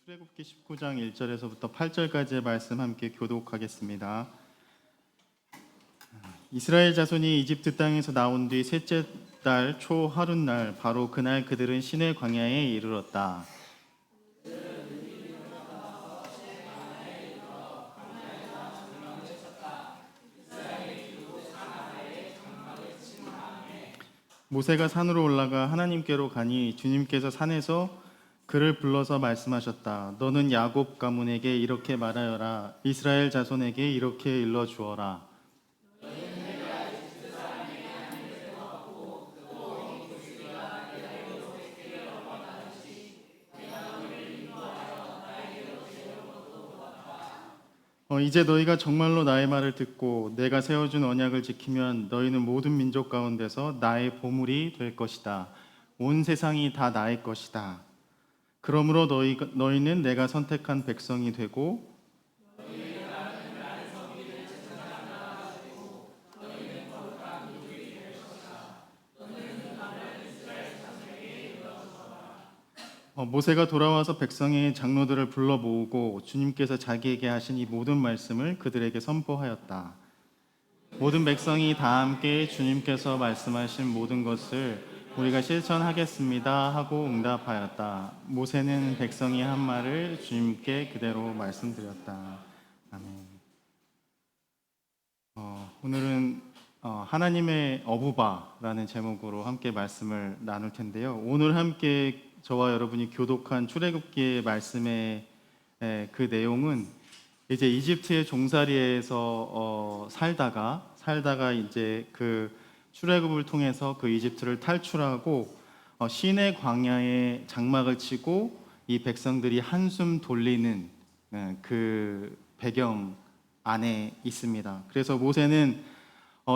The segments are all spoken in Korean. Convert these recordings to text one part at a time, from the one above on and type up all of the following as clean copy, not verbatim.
출애굽기 19장 1절에서부터 8절까지의 말씀 함께 교독하겠습니다. 이스라엘 자손이 이집트 땅에서 나온 뒤 셋째 달 초 하룻날 바로 그날 그들은 시내 광야에 이르렀다. 모세가 산으로 올라가 하나님께로 가니 주님께서 산에서 그를 불러서 말씀하셨다. 너는 야곱 가문에게 이렇게 말하여라. 이스라엘 자손에게 이렇게 일러 주어라. 이제 너희가 정말로 나의 말을 듣고 내가 세워준 언약을 지키면 너희는 모든 민족 가운데서 나의 보물이 될 것이다. 온 세상이 다 나의 것이다. 그러므로 너희는 내가 선택한 백성이 되고 모세가 돌아와서 백성의 장로들을 불러 모으고 주님께서 자기에게 하신 이 모든 말씀을 그들에게 선포하였다. 모든 백성이 다 함께 주님께서 말씀하신 모든 것을 우리가 실천하겠습니다 하고 응답하였다. 모세는 백성이 한 말을 주님께 그대로 말씀드렸다. 아멘. 오늘은 하나님의 어부바라는 제목으로 함께 말씀을 나눌 텐데요. 오늘 함께 저와 여러분이 교독한 출애굽기의 말씀의 그 내용은 이제 이집트의 종살이에서 살다가 이제 그 출애굽을 통해서 그 이집트를 탈출하고 시내 광야에 장막을 치고 이 백성들이 한숨 돌리는 그 배경 안에 있습니다. 그래서 모세는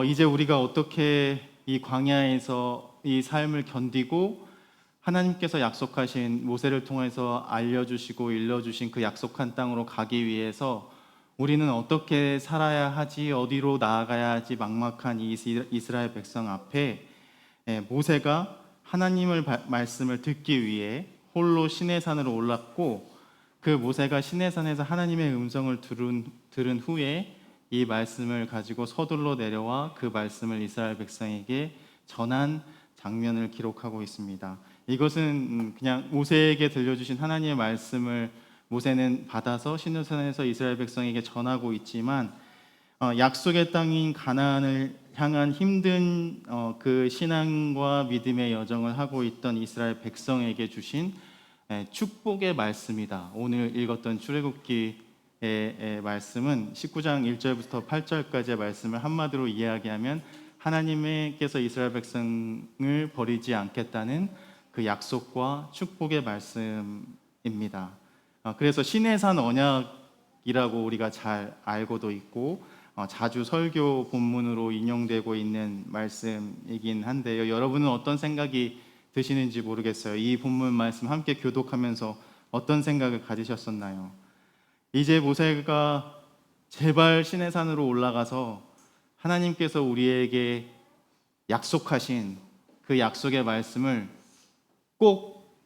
이제 우리가 어떻게 이 광야에서 이 삶을 견디고 하나님께서 약속하신 모세를 통해서 알려주시고 일러주신 그 약속한 땅으로 가기 위해서 우리는 어떻게 살아야 하지, 어디로 나아가야 하지 막막한 이 이스라엘 백성 앞에 모세가 하나님의 말씀을 듣기 위해 홀로 시내산으로 올랐고 그 모세가 시내산에서 하나님의 음성을 들은 후에 이 말씀을 가지고 서둘러 내려와 그 말씀을 이스라엘 백성에게 전한 장면을 기록하고 있습니다. 이것은 그냥 모세에게 들려주신 하나님의 말씀을 모세는 받아서 시내산에서 이스라엘 백성에게 전하고 있지만 약속의 땅인 가나안을 향한 힘든 그 신앙과 믿음의 여정을 하고 있던 이스라엘 백성에게 주신 축복의 말씀이다. 오늘 읽었던 출애굽기의 말씀은 19장 1절부터 8절까지의 말씀을 한마디로 이야기하면 하나님께서 이스라엘 백성을 버리지 않겠다는 그 약속과 축복의 말씀입니다. 그래서 시내산 언약이라고 우리가 잘 알고도 있고 자주 설교 본문으로 인용되고 있는 말씀이긴 한데요. 여러분은 어떤 생각이 드시는지 모르겠어요. 이 본문 말씀 함께 교독하면서 어떤 생각을 가지셨었나요? 이제 모세가 제발 시내산으로 올라가서 하나님께서 우리에게 약속하신 그 약속의 말씀을 꼭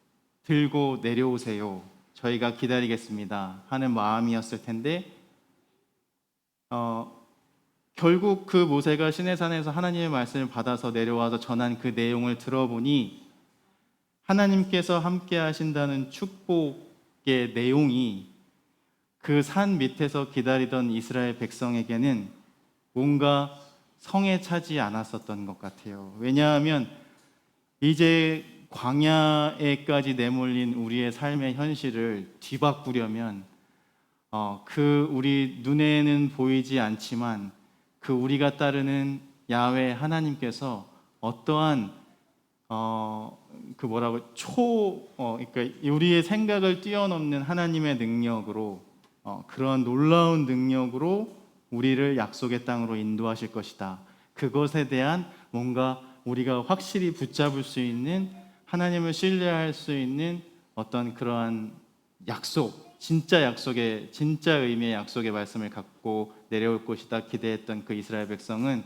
들고 내려오세요. 저희가 기다리겠습니다 하는 마음이었을 텐데 결국 그 모세가 시내산에서 하나님의 말씀을 받아서 내려와서 전한 그 내용을 들어보니 하나님께서 함께 하신다는 축복의 내용이 그 산 밑에서 기다리던 이스라엘 백성에게는 뭔가 성에 차지 않았었던 것 같아요. 왜냐하면 이제 광야에까지 내몰린 우리의 삶의 현실을 뒤바꾸려면 그 우리 눈에는 보이지 않지만 그 우리가 따르는 야훼 하나님께서 어떠한 그러니까 우리의 생각을 뛰어넘는 하나님의 능력으로 그런 놀라운 능력으로 우리를 약속의 땅으로 인도하실 것이다. 그것에 대한 뭔가 우리가 확실히 붙잡을 수 있는 하나님을 신뢰할 수 있는 어떤 그러한 약속, 진짜 의미의 약속의 말씀을 갖고 내려올 것이다 기대했던 그 이스라엘 백성은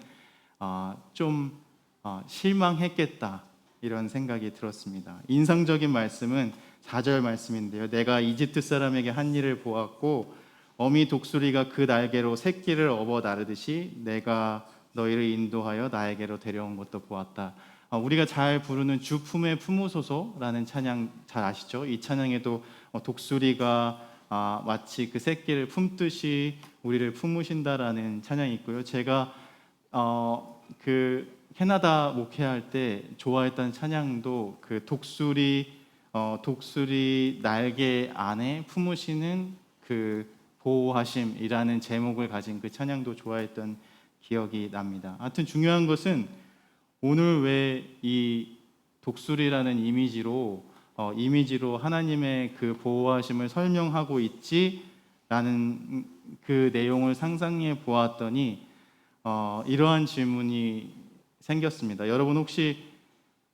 실망했겠다 이런 생각이 들었습니다. 인상적인 말씀은 4절 말씀인데요. 내가 이집트 사람에게 한 일을 보았고 어미 독수리가 그 날개로 새끼를 업어 나르듯이 내가 너희를 인도하여 나에게로 데려온 것도 보았다. 우리가 잘 부르는 주 품에 품으소서라는 찬양 잘 아시죠? 이 찬양에도 독수리가 마치 그 새끼를 품듯이 우리를 품으신다라는 찬양이 있고요. 제가 그 캐나다 목회할 때 좋아했던 찬양도 그 독수리 날개 안에 품으시는 그 보호하심이라는 제목을 가진 그 찬양도 좋아했던 기억이 납니다. 하여튼 중요한 것은 오늘 왜 이 독수리라는 이미지로 하나님의 그 보호하심을 설명하고 있지라는 그 내용을 상상해 보았더니 이러한 질문이 생겼습니다. 여러분 혹시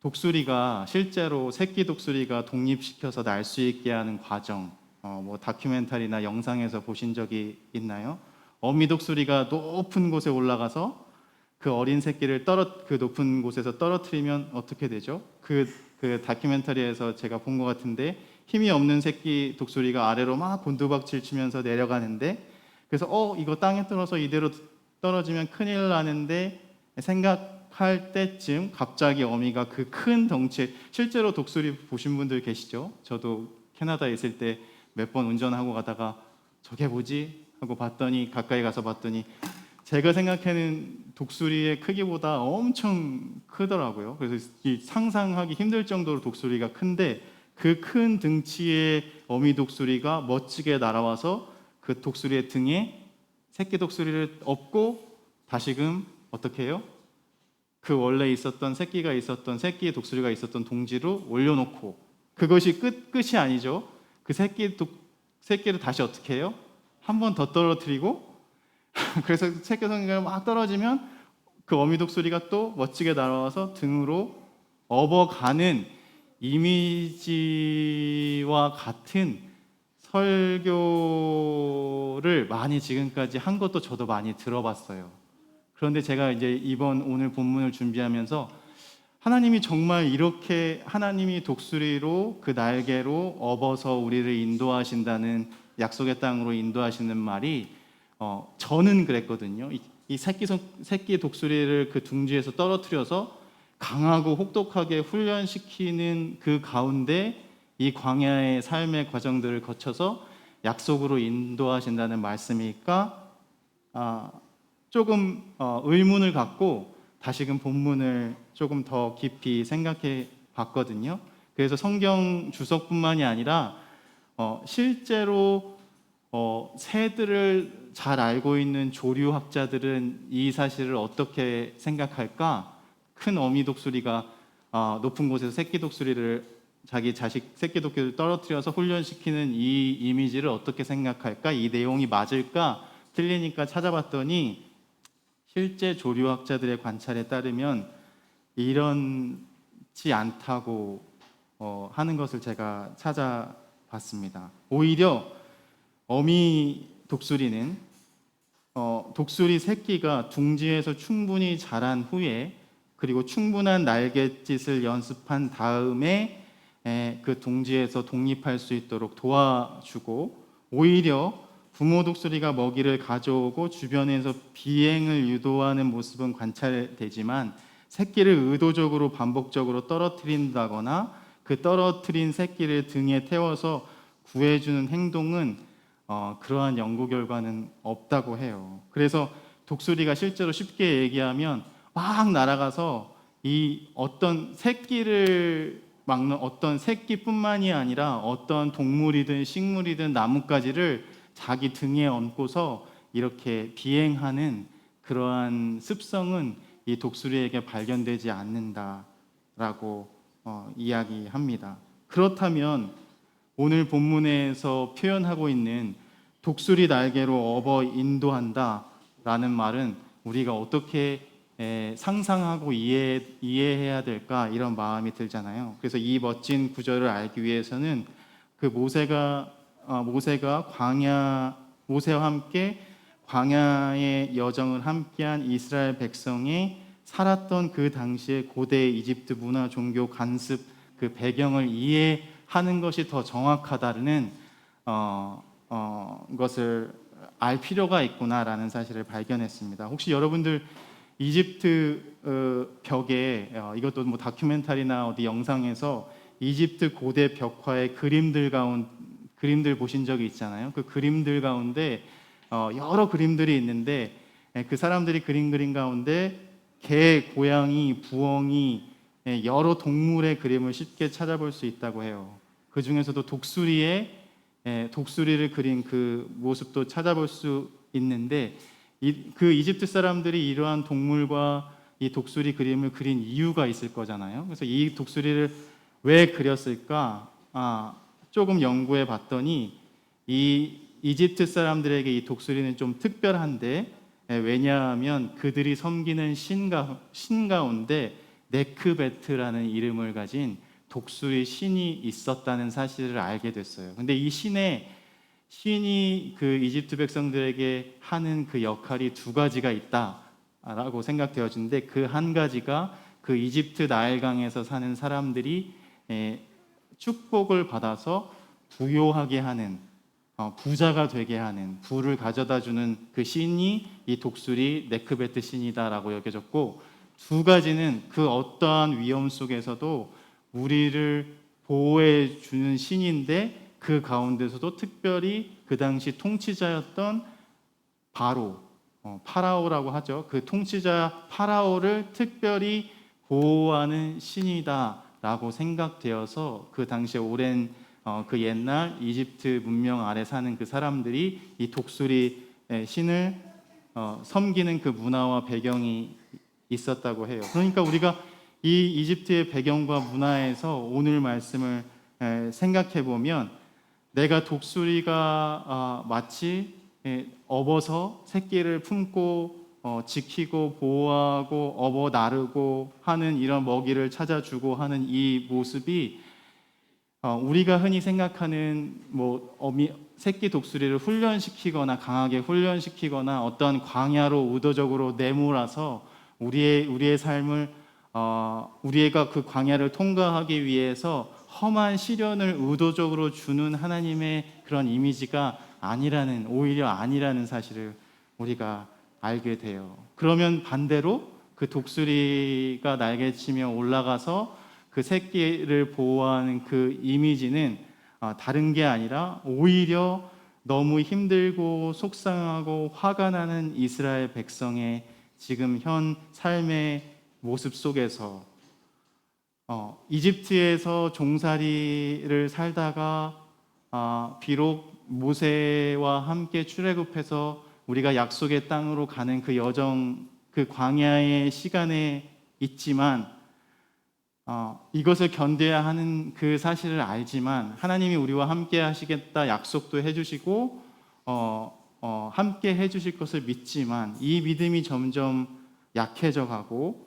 독수리가 실제로 새끼 독수리가 독립시켜서 날 수 있게 하는 과정 뭐 다큐멘터리나 영상에서 보신 적이 있나요? 어미 독수리가 높은 곳에 올라가서 그 어린 새끼를 그 높은 곳에서 떨어뜨리면 어떻게 되죠? 그 다큐멘터리에서 제가 본 것 같은데 힘이 없는 새끼 독수리가 아래로 막 곤두박질 치면서 내려가는데 그래서 이거 땅에 떨어서 이대로 떨어지면 큰일 나는데 생각할 때쯤 갑자기 어미가 그 큰 덩치에 실제로 독수리 보신 분들 계시죠? 저도 캐나다에 있을 때 몇 번 운전하고 가다가 저게 뭐지? 하고 봤더니 가까이 가서 봤더니 제가 생각하는 독수리의 크기보다 엄청 크더라고요. 그래서 상상하기 힘들 정도로 독수리가 큰데 그 큰 등치의 어미 독수리가 멋지게 날아와서 그 독수리의 등에 새끼 독수리를 업고 다시금 어떻게 해요? 그 원래 있었던 새끼 독수리가 있었던 동지로 올려놓고 그것이 끝이 아니죠. 그 새끼를 다시 어떻게 해요? 한 번 더 떨어뜨리고 그래서 새끼 독수리가 막 떨어지면 그 어미 독수리가 또 멋지게 날아와서 등으로 업어가는 이미지와 같은 설교를 많이 지금까지 한 것도 저도 많이 들어봤어요. 그런데 제가 이제 오늘 본문을 준비하면서 하나님이 정말 이렇게 하나님이 독수리로 그 날개로 업어서 우리를 인도하신다는 약속의 땅으로 인도하시는 말이 저는 그랬거든요. 이 새끼 독수리를 그 둥지에서 떨어뜨려서 강하고 혹독하게 훈련시키는 그 가운데 이 광야의 삶의 과정들을 거쳐서 약속으로 인도하신다는 말씀일까? 조금 의문을 갖고 다시금 본문을 조금 더 깊이 생각해 봤거든요. 그래서 성경 주석뿐만이 아니라 실제로 새들을 잘 알고 있는 조류학자들은 이 사실을 어떻게 생각할까? 큰 어미 독수리가 높은 곳에서 새끼 독수리를 자기 자식 새끼 독수리를 떨어뜨려서 훈련시키는 이 이미지를 어떻게 생각할까? 이 내용이 맞을까? 틀리니까 찾아봤더니 실제 조류학자들의 관찰에 따르면 이런지 않다고 하는 것을 제가 찾아봤습니다. 오히려 어미 독수리는 독수리 새끼가 둥지에서 충분히 자란 후에 그리고 충분한 날갯짓을 연습한 다음에 그 둥지에서 독립할 수 있도록 도와주고 오히려 부모 독수리가 먹이를 가져오고 주변에서 비행을 유도하는 모습은 관찰되지만 새끼를 의도적으로 반복적으로 떨어뜨린다거나 그 떨어뜨린 새끼를 등에 태워서 구해주는 행동은 그러한 연구 결과는 없다고 해요. 그래서 독수리가 실제로 쉽게 얘기하면 막 날아가서 이 어떤 새끼를 막는 어떤 새끼뿐만이 아니라 어떤 동물이든 식물이든 나뭇가지를 자기 등에 얹고서 이렇게 비행하는 그러한 습성은 이 독수리에게 발견되지 않는다라고 이야기합니다. 그렇다면 오늘 본문에서 표현하고 있는 독수리 날개로 업어 인도한다라는 말은 우리가 어떻게 상상하고 이해해야 될까 이런 마음이 들잖아요. 그래서 이 멋진 구절을 알기 위해서는 그 모세가 모세와 함께 광야의 여정을 함께한 이스라엘 백성이 살았던 그 당시의 고대 이집트 문화, 종교, 관습 그 배경을 하는 것이 더 정확하다는 것을 알 필요가 있구나라는 사실을 발견했습니다. 혹시 여러분들 이집트 벽에 이것도 뭐 다큐멘터리나 어디 영상에서 이집트 고대 벽화의 그림들 보신 적이 있잖아요. 그 그림들 가운데 여러 그림들이 있는데 그 사람들이 그린 가운데 개, 고양이, 부엉이 여러 동물의 그림을 쉽게 찾아볼 수 있다고 해요. 그 중에서도 독수리를 그린 그 모습도 찾아볼 수 있는데 그 이집트 사람들이 이러한 동물과 이 독수리 그림을 그린 이유가 있을 거잖아요. 그래서 이 독수리를 왜 그렸을까? 조금 연구해 봤더니 이 이집트 사람들에게 이 독수리는 좀 특별한데 왜냐하면 그들이 섬기는 신 가운데 네크베트라는 이름을 가진 독수리 신이 있었다는 사실을 알게 됐어요. 근데 이 신이 그 이집트 백성들에게 하는 그 역할이 두 가지가 있다라고 생각되어지는데 그 한 가지가 그 이집트 나일강에서 사는 사람들이 축복을 받아서 부요하게 하는 부자가 되게 하는 부를 가져다 주는 그 신이 이 독수리 네크베트 신이다라고 여겨졌고 두 가지는 그 어떠한 위험 속에서도 우리를 보호해 주는 신인데 그 가운데서도 특별히 그 당시 통치자였던 파라오라고 하죠. 그 통치자 파라오를 특별히 보호하는 신이다라고 생각되어서 그 당시에 오랜 그 옛날 이집트 문명 아래 사는 그 사람들이 이 독수리 신을 섬기는 그 문화와 배경이 있었다고 해요. 그러니까 우리가 이 이집트의 배경과 문화에서 오늘 말씀을 생각해 보면 내가 독수리가 마치 업어서 새끼를 품고 지키고 보호하고 업어 나르고 하는 이런 먹이를 찾아주고 하는 이 모습이 우리가 흔히 생각하는 새끼 독수리를 훈련시키거나 강하게 훈련시키거나 어떤 광야로 의도적으로 내몰아서 우리의 삶을 우리가 그 광야를 통과하기 위해서 험한 시련을 의도적으로 주는 하나님의 그런 이미지가 오히려 아니라는 사실을 우리가 알게 돼요. 그러면 반대로 그 독수리가 날개치며 올라가서 그 새끼를 보호하는 그 이미지는 다른 게 아니라 오히려 너무 힘들고 속상하고 화가 나는 이스라엘 백성의 지금 현 삶의 모습 속에서 이집트에서 종살이를 살다가 비록 모세와 함께 출애굽해서 우리가 약속의 땅으로 가는 그 여정, 그 광야의 시간에 있지만 이것을 견뎌야 하는 그 사실을 알지만 하나님이 우리와 함께 하시겠다 약속도 해주시고 함께 해주실 것을 믿지만 이 믿음이 점점 약해져 가고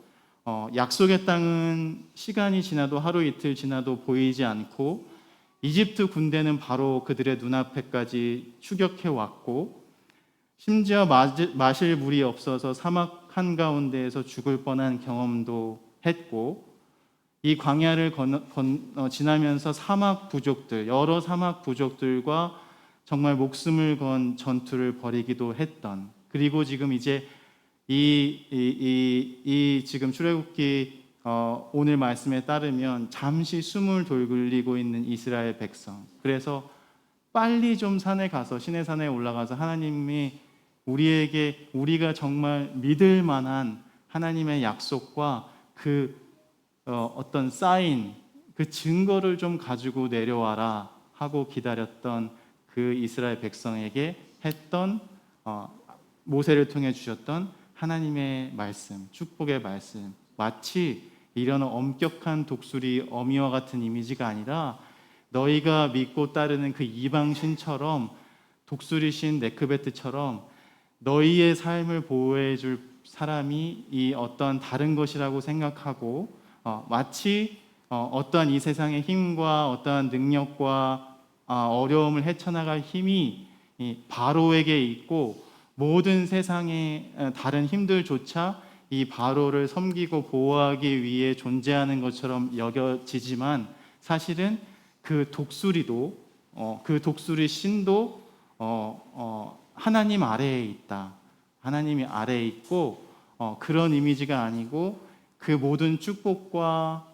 약속의 땅은 시간이 지나도 하루 이틀 지나도 보이지 않고 이집트 군대는 바로 그들의 눈앞에까지 추격해 왔고 심지어 마실 물이 없어서 사막 한가운데에서 죽을 뻔한 경험도 했고 이 광야를 지나면서 여러 사막 부족들과 정말 목숨을 건 전투를 벌이기도 했던 그리고 지금 이제 지금 출애굽기 오늘 말씀에 따르면 잠시 숨을 돌리고 있는 이스라엘 백성. 그래서 빨리 좀 산에 가서 시내 산에 올라가서 하나님이 우리가 정말 믿을 만한 하나님의 약속과 그 어떤 사인, 그 증거를 좀 가지고 내려와라 하고 기다렸던 그 이스라엘 백성에게 했던 모세를 통해 주셨던 하나님의 말씀, 축복의 말씀, 마치 이런 엄격한 독수리 어미와 같은 이미지가 아니라 너희가 믿고 따르는 그 이방신처럼 독수리신 네크베트처럼 너희의 삶을 보호해 줄 사람이 이 어떤 다른 것이라고 생각하고 마치 어떠한 이 세상의 힘과 어떠한 능력과 어려움을 헤쳐나갈 힘이 이 바로에게 있고 모든 세상의 다른 힘들조차 이 바로를 섬기고 보호하기 위해 존재하는 것처럼 여겨지지만 사실은 그 독수리도 그 독수리 신도 하나님 아래에 있다. 하나님이 아래에 있고 그런 이미지가 아니고 그 모든 축복과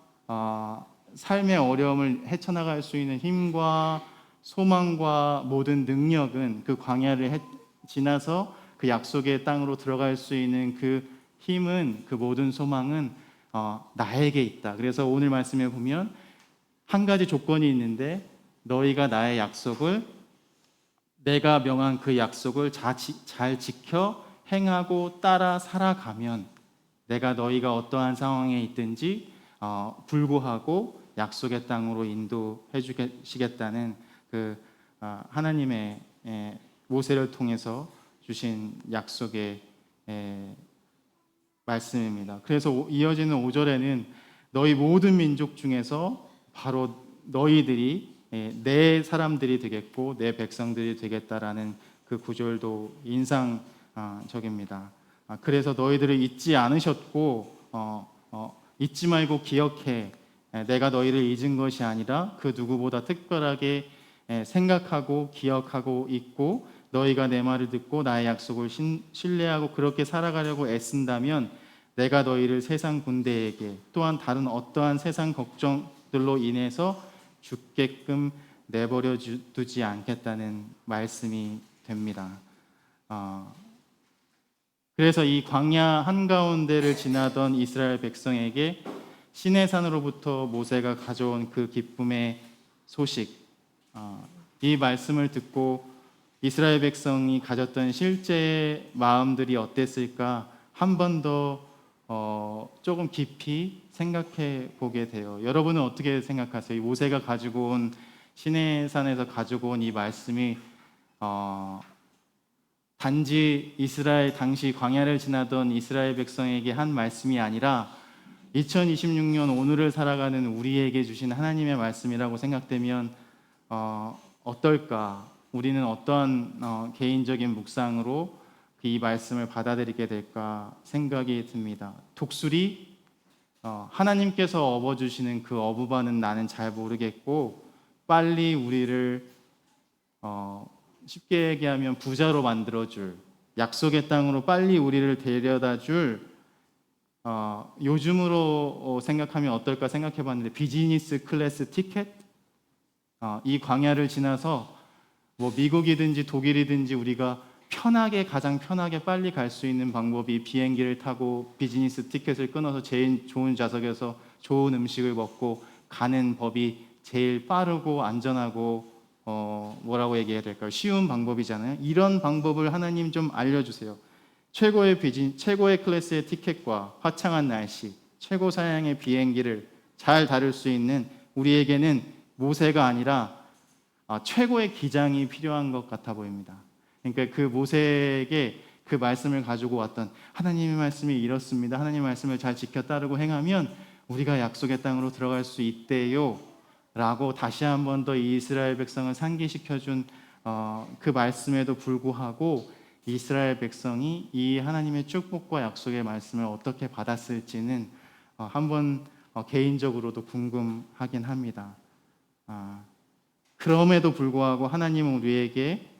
삶의 어려움을 헤쳐나갈 수 있는 힘과 소망과 모든 능력은 그 광야를 지나서 그 약속의 땅으로 들어갈 수 있는 그 힘은 그 모든 소망은 나에게 있다. 그래서 오늘 말씀에 보면 한 가지 조건이 있는데 너희가 나의 약속을 내가 명한 그 약속을 잘 지켜 행하고 따라 살아가면 내가 너희가 어떠한 상황에 있든지 불구하고 약속의 땅으로 인도해 주시겠다는 그 하나님의 모세를 통해서 주신 약속의 말씀입니다. 그래서 이어지는 5절에는 너희 모든 민족 중에서 바로 너희들이 내 사람들이 되겠고 내 백성들이 되겠다라는 그 구절도 인상적입니다. 그래서 너희들을 잊지 않으셨고 잊지 말고 기억해. 내가 너희를 잊은 것이 아니라 그 누구보다 특별하게 생각하고 기억하고 있고 너희가 내 말을 듣고 나의 약속을 신뢰하고 그렇게 살아가려고 애쓴다면 내가 너희를 세상 군대에게 또한 다른 어떠한 세상 걱정들로 인해서 죽게끔 내버려 두지 않겠다는 말씀이 됩니다. 그래서 이 광야 한가운데를 지나던 이스라엘 백성에게 시내산으로부터 모세가 가져온 그 기쁨의 소식, 이 말씀을 듣고 이스라엘 백성이 가졌던 실제 마음들이 어땠을까 한 번 더 조금 깊이 생각해 보게 돼요. 여러분은 어떻게 생각하세요? 모세가 가지고 온 시내산에서 가지고 온 이 말씀이 단지 이스라엘 당시 광야를 지나던 이스라엘 백성에게 한 말씀이 아니라 2026년 오늘을 살아가는 우리에게 주신 하나님의 말씀이라고 생각되면 어떨까? 우리는 어떠한 개인적인 묵상으로 이 말씀을 받아들이게 될까 생각이 듭니다. 독수리, 하나님께서 업어주시는 그 어부바는 나는 잘 모르겠고 빨리 우리를 쉽게 얘기하면 부자로 만들어줄 약속의 땅으로 빨리 우리를 데려다줄 요즘으로 생각하면 어떨까 생각해봤는데 비즈니스 클래스 티켓, 이 광야를 지나서 뭐 미국이든지 독일이든지 우리가 가장 편하게 빨리 갈 수 있는 방법이 비행기를 타고 비즈니스 티켓을 끊어서 제일 좋은 좌석에서 좋은 음식을 먹고 가는 법이 제일 빠르고 안전하고 뭐라고 얘기해야 될까요? 쉬운 방법이잖아요. 이런 방법을 하나님 좀 알려주세요. 최고의 클래스의 티켓과 화창한 날씨, 최고 사양의 비행기를 잘 다룰 수 있는 우리에게는 모세가 아니라 최고의 기장이 필요한 것 같아 보입니다. 그러니까 그 모세에게 그 말씀을 가지고 왔던 하나님의 말씀이 이렇습니다. 하나님의 말씀을 잘 지켜 따르고 행하면 우리가 약속의 땅으로 들어갈 수 있대요 라고 다시 한 번 더 이스라엘 백성을 상기시켜준 그 말씀에도 불구하고 이스라엘 백성이 이 하나님의 축복과 약속의 말씀을 어떻게 받았을지는 한번 개인적으로도 궁금하긴 합니다. 그럼에도 불구하고 하나님은 우리에게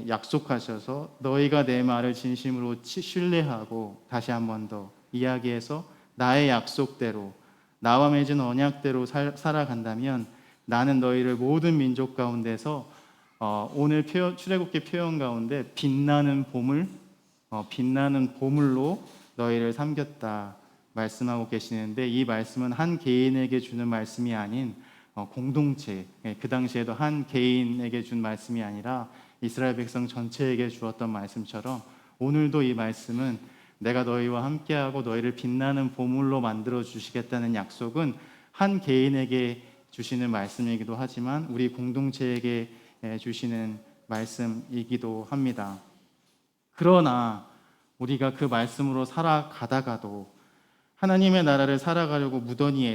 약속하셔서 너희가 내 말을 진심으로 신뢰하고 다시 한 번 더 이야기해서 나의 약속대로 나와 맺은 언약대로 살아간다면 나는 너희를 모든 민족 가운데서 오늘 출애굽기 표현 가운데 빛나는 보물로 너희를 삼겼다 말씀하고 계시는데 이 말씀은 한 개인에게 주는 말씀이 아닌 공동체, 그 당시에도 한 개인에게 준 말씀이 아니라 이스라엘 백성 전체에게 주었던 말씀처럼 오늘도 이 말씀은 내가 너희와 함께하고 너희를 빛나는 보물로 만들어 주시겠다는 약속은 한 개인에게 주시는 말씀이기도 하지만 우리 공동체에게 주시는 말씀이기도 합니다. 그러나 우리가 그 말씀으로 살아가다가도 하나님의 나라를 살아가려고 무던히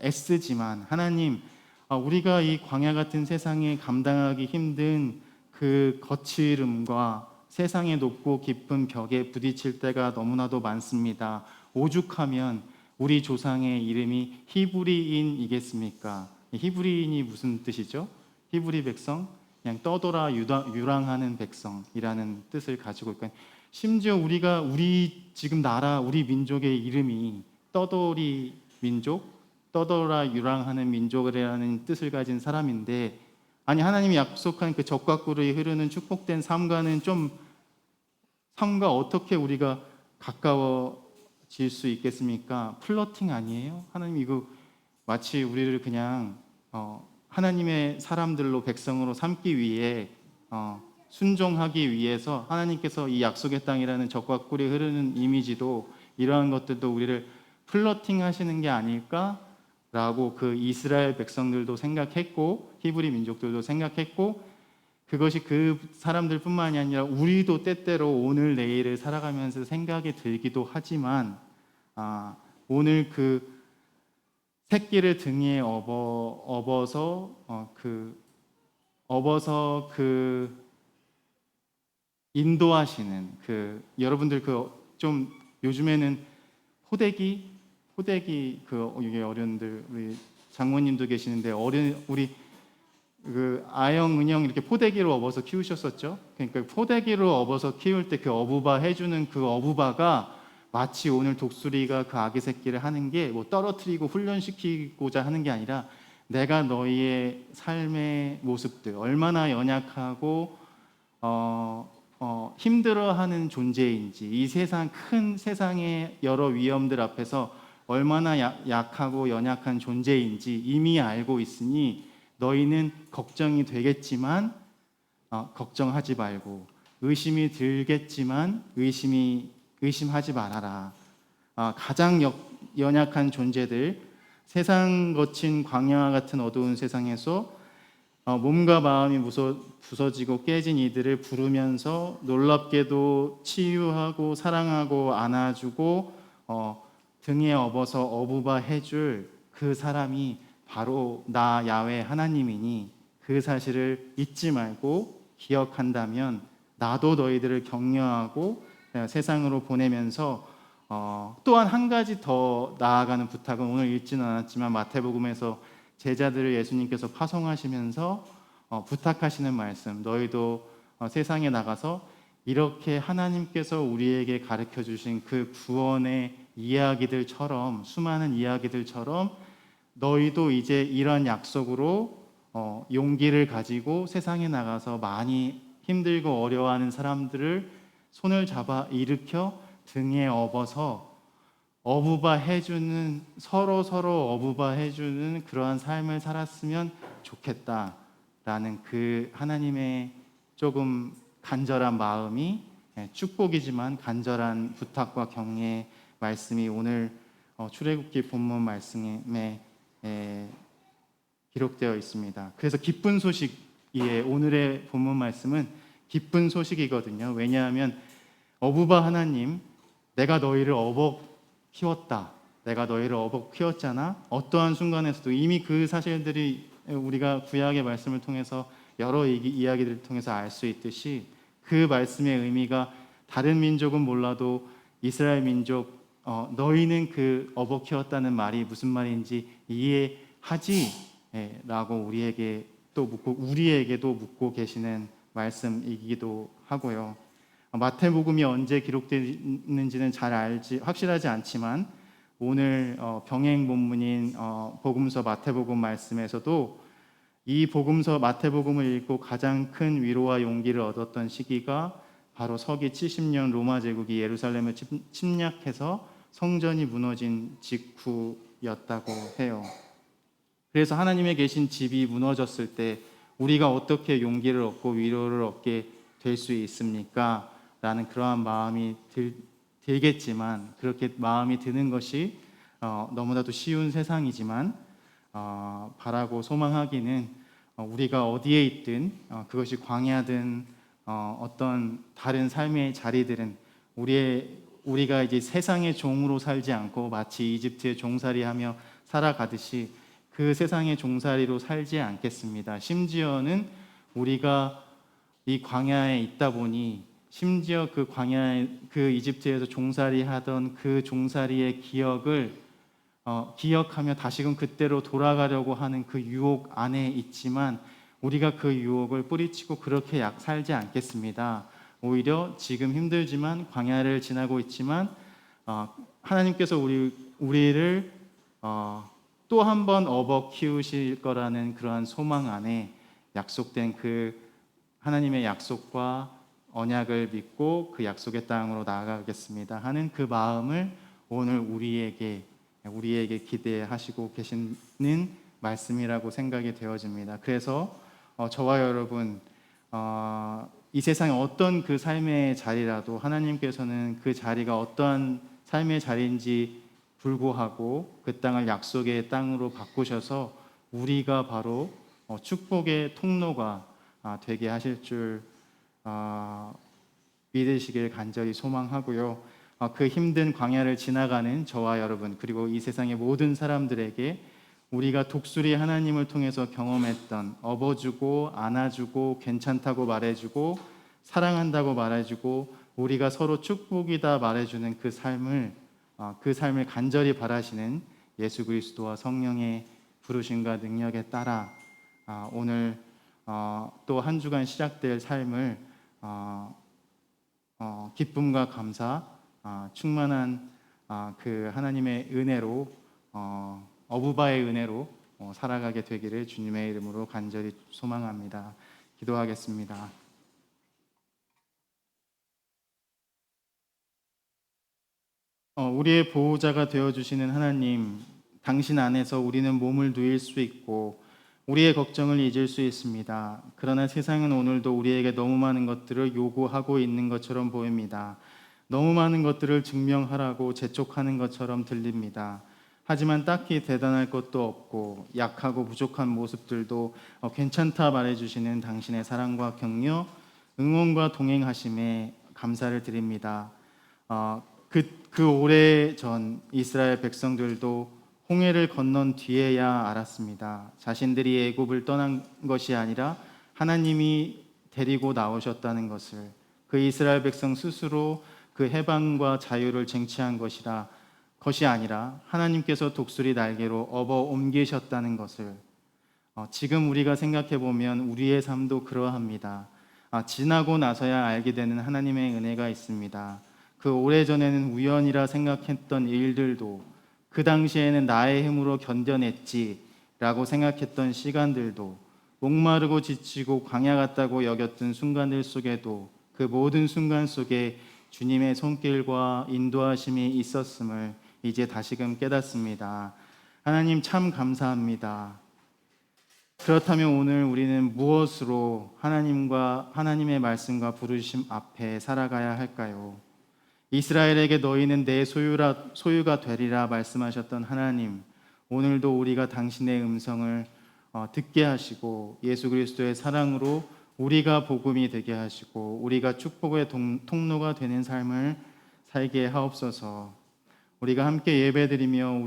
애쓰지만 하나님, 우리가 이 광야 같은 세상에 감당하기 힘든 그 거칠음과 세상의 높고 깊은 벽에 부딪힐 때가 너무나도 많습니다. 오죽하면 우리 조상의 이름이 히브리인이겠습니까? 히브리인이 무슨 뜻이죠? 히브리 백성, 그냥 떠돌아 유랑하는 백성이라는 뜻을 가지고 있고, 심지어 우리 지금 나라, 우리 민족의 이름이 떠돌이 민족, 떠돌아 유랑하는 민족이라는 뜻을 가진 사람인데, 아니 하나님이 약속한 그 젖과 꿀이 흐르는 축복된 삶과 어떻게 우리가 가까워질 수 있겠습니까? 플러팅 아니에요? 하나님 이거 마치 우리를 그냥 하나님의 사람들로 백성으로 삼기 위해 순종하기 위해서 하나님께서 이 약속의 땅이라는 젖과 꿀이 흐르는 이미지도, 이러한 것들도 우리를 플러팅 하시는 게 아닐까라고 그 이스라엘 백성들도 생각했고 히브리 민족들도 생각했고, 그것이 그 사람들뿐만이 아니라 우리도 때때로 오늘 내일을 살아가면서 생각이 들기도 하지만, 오늘 그 새끼를 등에 업어서 인도하시는 여러분들 좀 요즘에는 포대기 이게 어른들 우리 장모님도 계시는데 우리 아영 은영 이렇게 포대기로 업어서 키우셨었죠. 그러니까 포대기로 업어서 키울 때 그 어부바 해주는 그 어부바가 마치 오늘 독수리가 그 아기 새끼를 하는 게 뭐 떨어뜨리고 훈련시키고자 하는 게 아니라, 내가 너희의 삶의 모습들 얼마나 연약하고 힘들어하는 존재인지, 이 큰 세상의 여러 위험들 앞에서 얼마나 약하고 연약한 존재인지 이미 알고 있으니 너희는 걱정이 되겠지만 걱정하지 말고, 의심이 들겠지만 의심하지 말아라. 가장 연약한 존재들, 세상 거친 광야와 같은 어두운 세상에서 몸과 마음이 부서지고 깨진 이들을 부르면서 놀랍게도 치유하고 사랑하고 안아주고 등에 업어서 어부바 해줄 그 사람이 바로 나 야훼 하나님이니, 그 사실을 잊지 말고 기억한다면 나도 너희들을 격려하고 세상으로 보내면서, 또한 한 가지 더 나아가는 부탁은 오늘 읽지는 않았지만 마태복음에서 제자들을 예수님께서 파송하시면서 부탁하시는 말씀, 너희도 세상에 나가서 이렇게 하나님께서 우리에게 가르쳐 주신 그 구원의 이야기들처럼, 수많은 이야기들처럼 너희도 이제 이런 약속으로 용기를 가지고 세상에 나가서 많이 힘들고 어려워하는 사람들을 손을 잡아 일으켜 등에 업어서 어부바 해주는, 서로 어부바 해주는 그러한 삶을 살았으면 좋겠다라는 그 하나님의 조금 간절한 마음이, 축복이지만 간절한 부탁과 격려의 말씀이 오늘 출애굽기 본문 말씀에 기록되어 있습니다. 그래서 기쁜 소식이에, 오늘의 본문 말씀은 기쁜 소식이거든요. 왜냐하면 어부바 하나님, 내가 너희를 키웠다. 내가 너희를 키웠잖아. 어떠한 순간에서도 이미 그 사실들이 우리가 구약의 말씀을 통해서 여러 이야기들을 통해서 알 수 있듯이, 그 말씀의 의미가 다른 민족은 몰라도 이스라엘 민족, 너희는 그 키웠다는 말이 무슨 말인지 이해하지? 라고 우리에게도 묻고 계시는 말씀이기도 하고요. 마태복음이 언제 기록되는지는 확실하지 않지만, 오늘 병행 본문인 복음서 마태복음 말씀에서도 이 복음서 마태복음을 읽고 가장 큰 위로와 용기를 얻었던 시기가 바로 서기 70년 로마 제국이 예루살렘을 침략해서 성전이 무너진 직후였다고 해요. 그래서 하나님의 계신 집이 무너졌을 때 우리가 어떻게 용기를 얻고 위로를 얻게 될 수 있습니까? 라는 그러한 마음이 들겠지만, 그렇게 마음이 드는 것이 너무나도 쉬운 세상이지만, 바라고 소망하기는 우리가 어디에 있든, 그것이 광야든 어떤 다른 삶의 자리들은 우리가 이제 세상의 종으로 살지 않고 마치 이집트의 종살이하며 살아가듯이 그 세상의 종살이로 살지 않겠습니다. 심지어는 우리가 이 광야에 있다 보니, 심지어 그 이집트에서 종살이하던 그 종살이의 기억을 기억하며 다시금 그때로 돌아가려고 하는 그 유혹 안에 있지만 우리가 그 유혹을 뿌리치고 그렇게 살지 않겠습니다. 오히려 지금 힘들지만 광야를 지나고 있지만 하나님께서 우리를 또 한 번 업어 키우실 거라는 그러한 소망 안에 약속된 그 하나님의 약속과 언약을 믿고 그 약속의 땅으로 나아가겠습니다 하는 그 마음을 오늘 우리에게 기대하시고 계시는 말씀이라고 생각이 되어집니다. 그래서 저와 여러분 이 세상의 어떤 그 삶의 자리라도 하나님께서는 그 자리가 어떠한 삶의 자리인지 불구하고 그 땅을 약속의 땅으로 바꾸셔서 우리가 바로 축복의 통로가 되게 하실 줄 믿으시길 간절히 소망하고요. 그 힘든 광야를 지나가는 저와 여러분 그리고 이 세상의 모든 사람들에게 우리가 독수리 하나님을 통해서 경험했던 업어주고 안아주고 괜찮다고 말해주고 사랑한다고 말해주고 우리가 서로 축복이다 말해주는 그 삶을 간절히 바라시는 예수 그리스도와 성령의 부르심과 능력에 따라 오늘 또 한 주간 시작될 삶을 기쁨과 감사 충만한 그 하나님의 은혜로 어부바의 은혜로 살아가게 되기를 주님의 이름으로 간절히 소망합니다. 기도하겠습니다. 우리의 보호자가 되어주시는 하나님, 당신 안에서 우리는 몸을 누일 수 있고 우리의 걱정을 잊을 수 있습니다. 그러나 세상은 오늘도 우리에게 너무 많은 것들을 요구하고 있는 것처럼 보입니다. 너무 많은 것들을 증명하라고 재촉하는 것처럼 들립니다. 하지만 딱히 대단할 것도 없고 약하고 부족한 모습들도 괜찮다 말해주시는 당신의 사랑과 격려, 응원과 동행하심에 감사를 드립니다. 그 오래전 이스라엘 백성들도 홍해를 건넌 뒤에야 알았습니다. 자신들이 애굽을 떠난 것이 아니라 하나님이 데리고 나오셨다는 것을, 그 이스라엘 백성 스스로 그 해방과 자유를 쟁취한 것이 아니라 하나님께서 독수리 날개로 업어 옮기셨다는 것을 지금 우리가 생각해 보면 우리의 삶도 그러합니다. 지나고 나서야 알게 되는 하나님의 은혜가 있습니다. 그 오래전에는 우연이라 생각했던 일들도, 그 당시에는 나의 힘으로 견뎌냈지라고 생각했던 시간들도, 목마르고 지치고 광야 같다고 여겼던 순간들 속에도 그 모든 순간 속에 주님의 손길과 인도하심이 있었음을 이제 다시금 깨닫습니다. 하나님 참 감사합니다. 그렇다면 오늘 우리는 무엇으로 하나님의 말씀과 부르심 앞에 살아가야 할까요? 이스라엘에게 너희는 내 소유가 되리라 말씀하셨던 하나님, 오늘도 우리가 당신의 음성을 듣게 하시고 예수 그리스도의 사랑으로 우리가 복음이 되게 하시고 우리가 축복의 통로가 되는 삶을 살게 하옵소서. 우리가 함께 예배드리며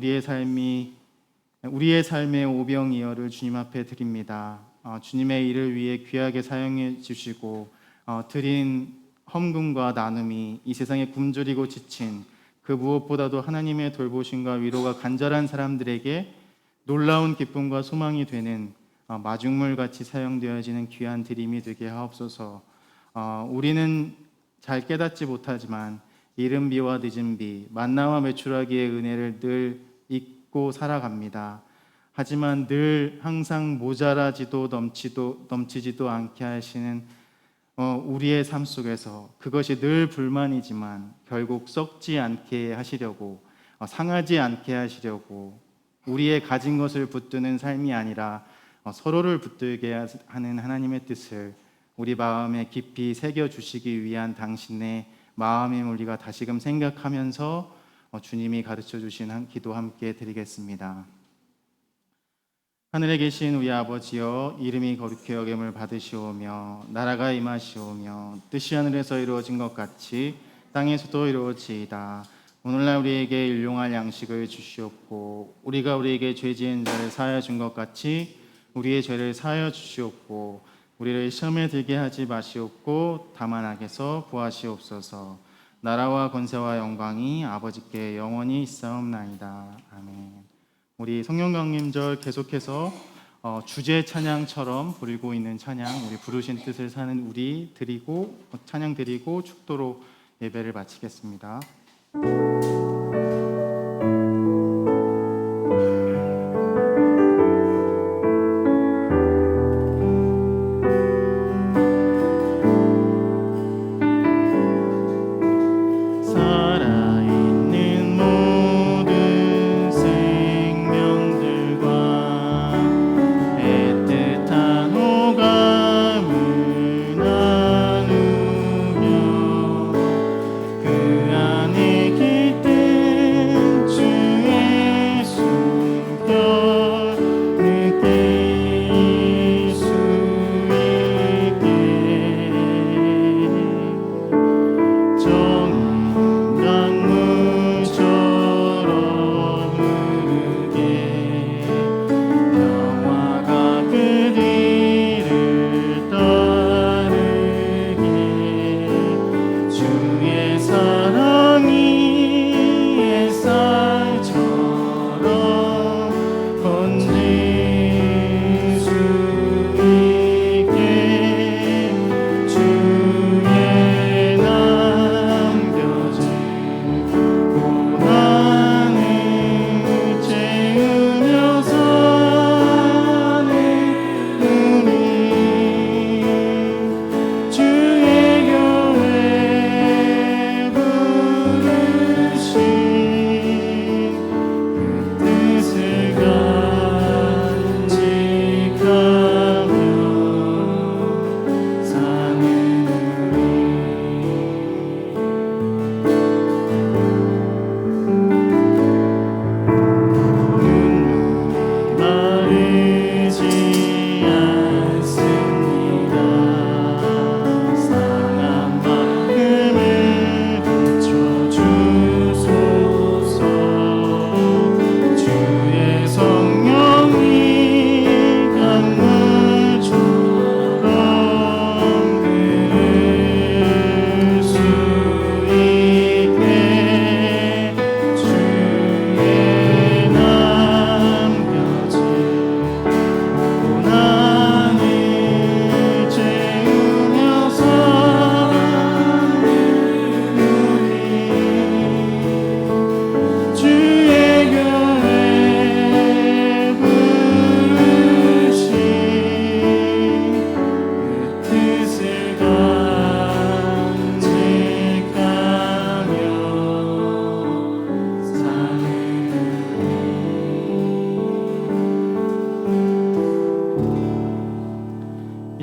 우리의 삶의 오병이어를 주님 앞에 드립니다. 주님의 일을 위해 귀하게 사용해 주시고 드린 헌금과 나눔이 이 세상에 굶주리고 지친 그 무엇보다도 하나님의 돌보심과 위로가 간절한 사람들에게 놀라운 기쁨과 소망이 되는 마중물같이 사용되어지는 귀한 드림이 되게 하옵소서. 우리는 잘 깨닫지 못하지만 이른 비와 늦은 비, 만나와 메추라기의 은혜를 늘 잊고 살아갑니다. 하지만 늘 항상 모자라지도 넘치지도 않게 하시는 우리의 삶 속에서 그것이 늘 불만이지만 결국 썩지 않게 하시려고, 상하지 않게 하시려고 우리의 가진 것을 붙드는 삶이 아니라 서로를 붙들게 하는 하나님의 뜻을 우리 마음에 깊이 새겨주시기 위한 당신의 마음의 우리가 다시금 생각하면서 주님이 가르쳐 주신 기도 함께 드리겠습니다. 하늘에 계신 우리 아버지여, 이름이 거룩히 여김을 받으시오며 나라가 임하시오며 뜻이 하늘에서 이루어진 것 같이 땅에서도 이루어지이다. 오늘날 우리에게 일용할 양식을 주시옵고 우리가 우리에게 죄 지은 자를 사하여 준 것 같이 우리의 죄를 사하여 주시옵고 우리를 시험에 들게 하지 마시옵고 다만 악에서 구하시옵소서. 나라와 권세와 영광이 아버지께 영원히 있사옵나이다. 아멘. 우리 성령강림절 계속해서 주제 찬양처럼 부르고 있는 찬양, 우리 부르신 뜻을 사는 우리 드리고 찬양 드리고 축도로 예배를 마치겠습니다.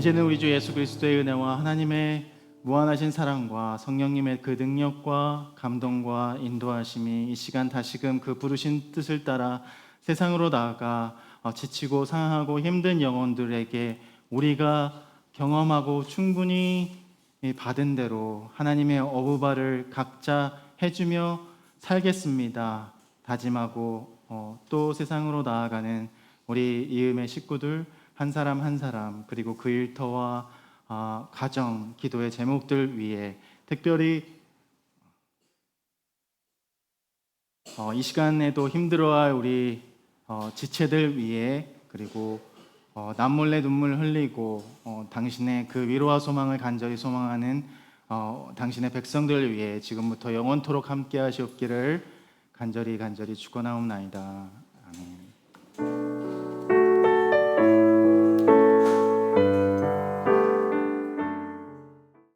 이제는 우리 주 예수 그리스도의 은혜와 하나님의 무한하신 사랑과 성령님의 그 능력과 감동과 인도하심이 이 시간 다시금 그 부르신 뜻을 따라 세상으로 나아가 지치고 상하고 힘든 영혼들에게 우리가 경험하고 충분히 받은 대로 하나님의 어부바를 각자 해주며 살겠습니다 다짐하고 또 세상으로 나아가는 우리 이음의 식구들 한 사람 한 사람 그리고 그 일터와 가정 기도의 제목들 위해 특별히 이 시간에도 힘들어할 우리 지체들 위해 그리고 남몰래 눈물 흘리고 당신의 그 위로와 소망을 간절히 소망하는 당신의 백성들을 위해 지금부터 영원토록 함께 하시옵기를 간절히 축원하옵나이다.